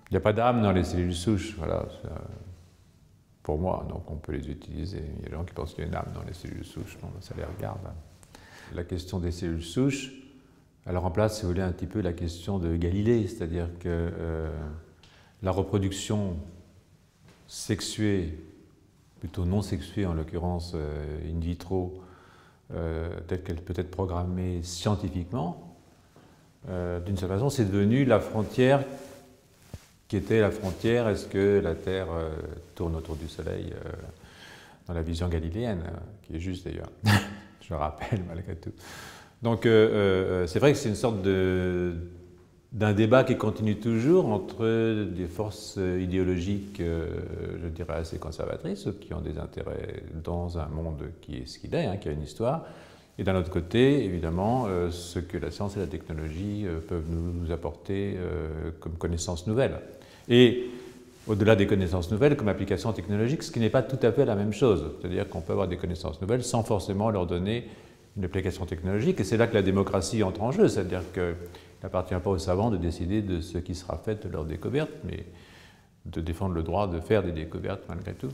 Il n'y a pas d'âme dans les cellules souches, voilà, pour moi, donc on peut les utiliser. Il y a des gens qui pensent qu'il y a une âme dans les cellules souches, bon, ça les regarde. La question des cellules souches, elle remplace, si vous voulez, un petit peu la question de Galilée, c'est-à-dire que la reproduction sexuée, plutôt non sexuée en l'occurrence in vitro, telle qu'elle peut être programmée scientifiquement, d'une certaine façon, c'est devenu la frontière qui était la frontière, est-ce que la Terre tourne autour du Soleil dans la vision galiléenne, qui est juste d'ailleurs, je le rappelle malgré tout. Donc c'est vrai que c'est une sorte d'un débat qui continue toujours entre des forces idéologiques, je dirais assez conservatrices, qui ont des intérêts dans un monde qui est ce qu'il est, hein, qui a une histoire, et d'un autre côté, évidemment, ce que la science et la technologie peuvent nous apporter comme connaissances nouvelles. Et au-delà des connaissances nouvelles, comme application technologique, ce qui n'est pas tout à fait la même chose. C'est-à-dire qu'on peut avoir des connaissances nouvelles sans forcément leur donner une application technologique. Et c'est là que la démocratie entre en jeu. C'est-à-dire qu'il n'appartient pas aux savants de décider de ce qui sera fait de leur découverte, mais de défendre le droit de faire des découvertes malgré tout.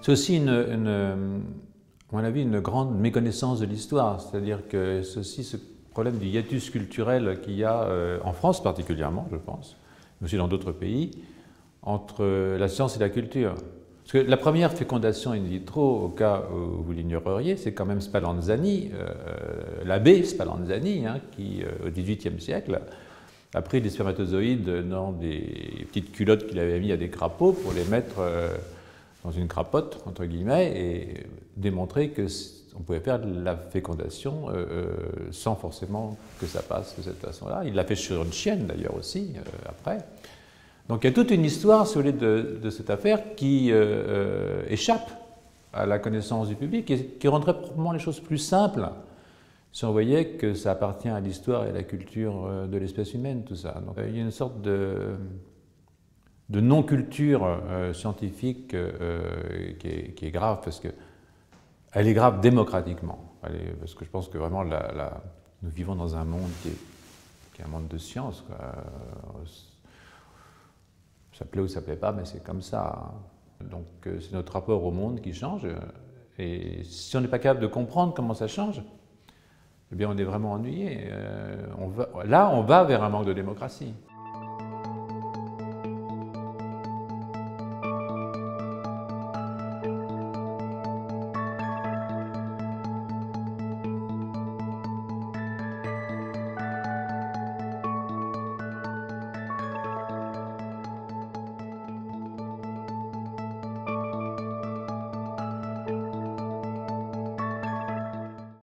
C'est aussi, à mon avis, une grande méconnaissance de l'histoire. C'est-à-dire que c'est aussi ce problème du hiatus culturel qu'il y a, en France particulièrement, je pense, mais aussi dans d'autres pays, entre la science et la culture. Parce que la première fécondation in vitro, au cas où vous l'ignoreriez, c'est quand même Spallanzani, l'abbé Spallanzani, hein, qui, au XVIIIe siècle, a pris des spermatozoïdes dans des petites culottes qu'il avait mis à des crapauds pour les mettre dans une crapote, entre guillemets, et démontrer qu'on pouvait faire de la fécondation sans forcément que ça passe de cette façon-là. Il l'a fait sur une chienne, d'ailleurs, aussi, après. Donc il y a toute une histoire, si vous voulez, de cette affaire qui échappe à la connaissance du public et qui rendrait probablement les choses plus simples si on voyait que ça appartient à l'histoire et à la culture de l'espèce humaine, tout ça. Donc il y a une sorte de non-culture scientifique qui est grave, parce qu'elle est grave démocratiquement. Parce que je pense que vraiment, nous vivons dans un monde qui est un monde de science, quoi. Ça plaît ou ça plaît pas, mais c'est comme ça. Donc c'est notre rapport au monde qui change. Et si on n'est pas capable de comprendre comment ça change, eh bien on est vraiment ennuyé. Là, on va vers un manque de démocratie.